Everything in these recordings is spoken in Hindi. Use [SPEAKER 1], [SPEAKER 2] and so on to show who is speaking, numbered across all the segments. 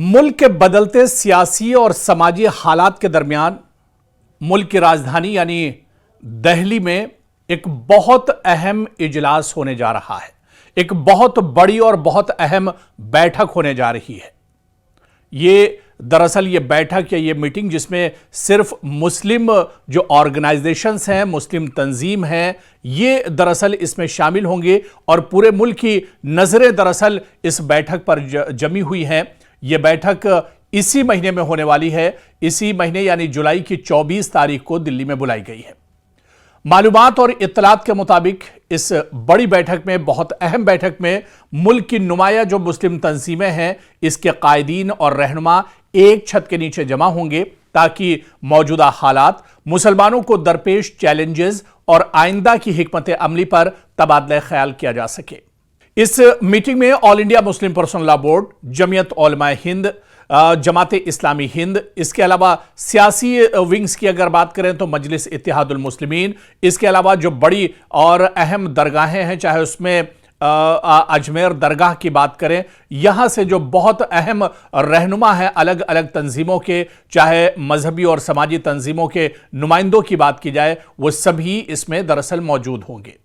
[SPEAKER 1] मुल्क के बदलते सियासी और समाजी हालात के दरमियान मुल्क की राजधानी यानी दिल्ली में एक बहुत अहम इजलास होने जा रहा है। एक बहुत बड़ी और बहुत अहम बैठक होने जा रही है। दरअसल ये बैठक या ये मीटिंग जिसमें सिर्फ मुस्लिम जो ऑर्गेनाइजेशंस हैं, मुस्लिम तंजीम हैं, ये दरअसल इसमें शामिल होंगे और पूरे मुल्क की नजरें दरअसल इस बैठक पर जमी हुई हैं। ये बैठक इसी महीने में होने वाली है। इसी महीने यानी जुलाई की 24 तारीख को दिल्ली में बुलाई गई है। मालूमात और इत्तलात के मुताबिक इस बड़ी बैठक में, बहुत अहम बैठक में, मुल्क की नुमाया जो मुस्लिम तंजीमें हैं, इसके कायदीन और रहनुमा एक छत के नीचे जमा होंगे ताकि मौजूदा हालात, मुसलमानों को दरपेश चैलेंजेस और आइंदा की हिकमत अमली पर तबादला ख्याल किया जा सके। इस मीटिंग में all India Muslim personal law board, Jamiat Ulama-e Hind, Jamaat Islami Hind, इसके अलावा सियासी विंग्स की अगर बात करें तो मजलिस इत्तेहादुल मुस्लिमीन, इसके अलावा जो बड़ी और अहम दरगाहें हैं, चाहे उसमें अजमेर दरगाह की बात करें, यहां से जो बहुत अहम रहनुमा है अलग अलग तंजीमों के, चाहे मजहबी और समाजी तंजीमों के नुमाइंदों की बात की जाए, वो सभी इसमें दरअसल मौजूद होंगे।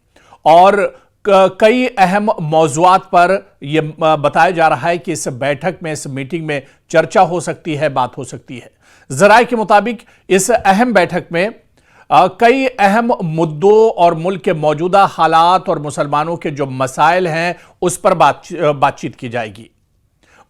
[SPEAKER 1] और कई अहम मौज़ूआत पर यह बताया जा रहा है कि इस बैठक में, इस मीटिंग में चर्चा हो सकती है, बात हो सकती है। ज़राए के मुताबिक इस अहम बैठक में कई अहम मुद्दों और मुल्क के मौजूदा हालात और मुसलमानों के जो मसाइल हैं उस पर बातचीत की जाएगी।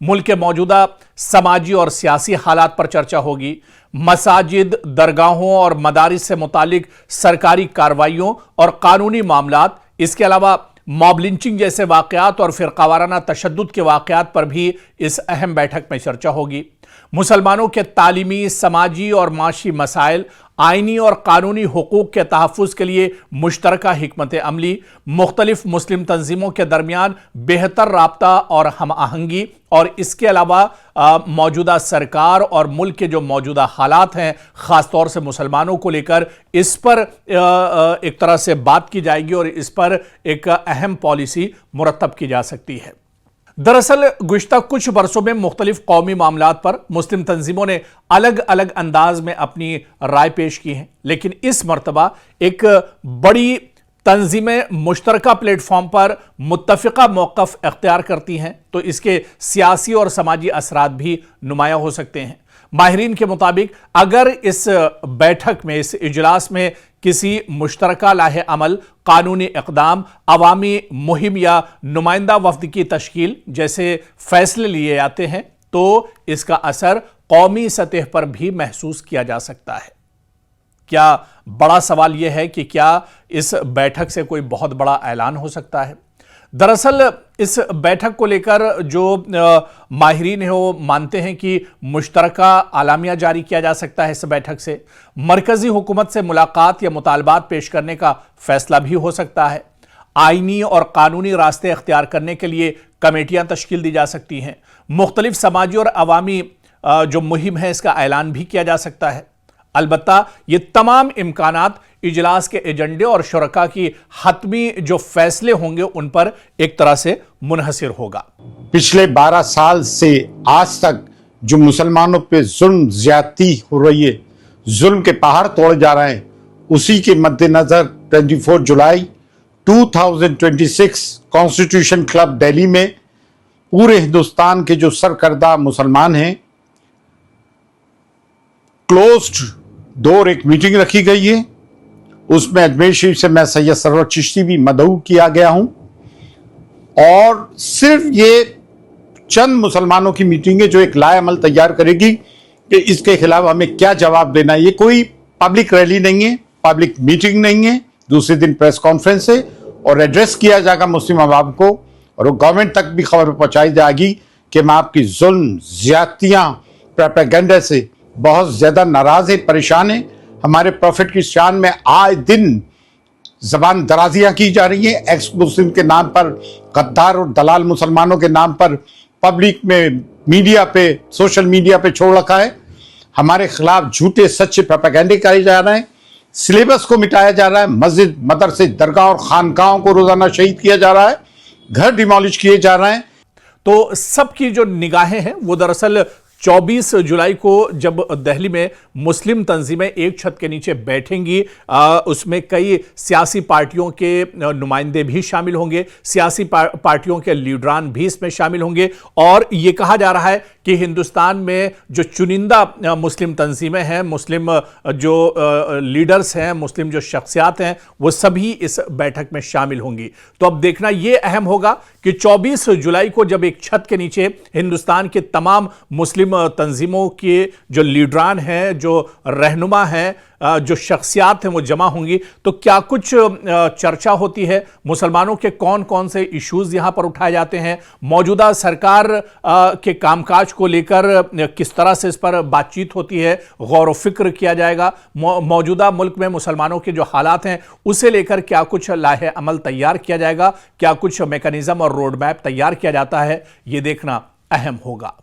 [SPEAKER 1] मुल्क के मौजूदा समाजी और सियासी हालात पर चर्चा होगी। मसाजिद, दरगाहों और मदारिस से मुतालिक सरकारी कार्रवाइयों और कानूनी मामलात, इसके अलावा मॉब लिंचिंग जैसे वाकयात और फिरकावाराना तशद्दुद के वाकयात पर भी इस अहम बैठक में चर्चा होगी। मुसलमानों के तालीमी, समाजी और माशी मसाइल, आइनी और कानूनी हुकूक के तहफ़्फ़ुज़ के लिए मुश्तरका हिकमत अमली, मुख्तलिफ मुस्लिम तंजीमों के दरमियान बेहतर राब्ता और हम आहंगी, और इसके अलावा मौजूदा सरकार और मुल्क के जो मौजूदा हालात हैं ख़ास तौर से मुसलमानों को लेकर, इस पर एक तरह से बात की जाएगी और इस पर एक अहम पॉलिसी मुरतब की जा सकती है। दरअसल गुज़िश्ता कुछ बरसों में मुख्तलिफ कौमी मामलात पर मुस्लिम तंजीमों ने अलग अलग अंदाज में अपनी राय पेश की है, लेकिन इस मरतबा एक बड़ी तंजीमें मुश्तरका प्लेटफॉर्म पर मुत्तफ़िक़ा मौक़िफ़ अख्तियार करती हैं तो इसके सियासी और समाजी असरात भी नुमाया हो सकते हैं। माहिरीन के मुताबिक अगर इस बैठक में, इस इजलास में किसी मुश्तरका लाहे अमल, कानूनी इक़दाम, अवामी मुहिम या नुमाइंदा वफ़द की तश्कील जैसे फैसले लिए जाते हैं तो इसका असर कौमी सतह पर भी महसूस किया जा सकता है। क्या बड़ा सवाल यह है कि क्या इस बैठक से कोई बहुत बड़ा ऐलान हो सकता है? दरअसल इस बैठक को लेकर जो माहिरीन हैं वो मानते हैं कि मुश्तरका आलामिया जारी किया जा सकता है। इस बैठक से मरकजी हुकूमत से मुलाकात या मुतालबात पेश करने का फैसला भी हो सकता है। आइनी और कानूनी रास्ते अख्तियार करने के लिए कमेटियां तश्कील दी जा सकती हैं। मुख्तलिफ समाजी और अवामी जो मुहिम है इसका ऐलान भी किया जा सकता है। अलबत्ता ये तमाम इम्कानात इजलास के एजेंडे और शुरका की हतमी जो फैसले होंगे उन पर एक तरह से मुनहसिर होगा।
[SPEAKER 2] पिछले 12 साल से आज तक जो मुसलमानों पे जुल्म ज्यादती हो रही है, जुल्म के पहाड़ तोड़े जा रहे हैं, उसी के मद्देनजर 24 जुलाई 2026 कॉन्स्टिट्यूशन क्लब दिल्ली में पूरे हिंदुस्तान के जो सरकर्दा मुसलमान हैं, क्लोज्ड डोर एक मीटिंग रखी गई है। उसमें अजमेर शरीफ से मैं सैयद सरवर चिश्ती भी मदऊ किया गया हूं और सिर्फ ये चंद मुसलमानों की मीटिंग है जो एक लाए अमल तैयार करेगी कि इसके खिलाफ हमें क्या जवाब देना है। ये कोई पब्लिक रैली नहीं है, पब्लिक मीटिंग नहीं है। दूसरे दिन प्रेस कॉन्फ्रेंस है और एड्रेस किया जाएगा मुस्लिम अवाम को और वो गवर्नमेंट तक भी खबर पहुंचाई जाएगी कि हम आपकी जुल्म, ज्यादतियां, प्रोपेगेंडा से बहुत ज्यादा नाराज है, परेशान है। हमारे प्रॉफिट की शान में आए दिन जबान दराजियां की जा रही हैं। एक्स मुस्लिम के नाम पर, गद्दार और दलाल मुसलमानों के नाम पर पब्लिक में, मीडिया पे, सोशल मीडिया पे छोड़ रखा है। हमारे खिलाफ झूठे सच्चे प्रोपेगेंडे करे जा रहे हैं। सिलेबस को मिटाया जा रहा है। मस्जिद, मदरसे, दरगाह और खानकाहों को रोजाना शहीद किया जा रहा है। घर डिमोलिश किए जा रहे हैं।
[SPEAKER 1] तो सबकी जो निगाहें हैं वो दरअसल 24 जुलाई को जब दिल्ली में मुस्लिम तंजीमें एक छत के नीचे बैठेंगी, उसमें कई सियासी पार्टियों के नुमाइंदे भी शामिल होंगे, सियासी पार्टियों के लीडरान भी इसमें शामिल होंगे। और यह कहा जा रहा है कि हिंदुस्तान में जो चुनिंदा मुस्लिम तंजीमें हैं, मुस्लिम जो लीडर्स हैं, मुस्लिम जो शख्सियात हैं, वो सभी इस बैठक में शामिल होंगी। तो अब देखना यह अहम होगा कि 24 जुलाई को जब एक छत के नीचे हिंदुस्तान के तमाम मुस्लिम तंजीमों के जो लीडरान हैं, जो रहनुमा हैं, जो शख्सियात हैं, वो जमा होंगी, तो क्या कुछ चर्चा होती है, मुसलमानों के कौन कौन से इश्यूज यहां पर उठाए जाते हैं, मौजूदा सरकार के कामकाज को लेकर किस तरह से इस पर बातचीत होती है, गौर व फिक्र किया जाएगा, मौजूदा मुल्क में मुसलमानों के जो हालात हैं उसे लेकर क्या कुछ लाहे अमल तैयार किया जाएगा, क्या कुछ मैकेनिज्म और रोड मैप तैयार किया जाता है, यह देखना अहम होगा।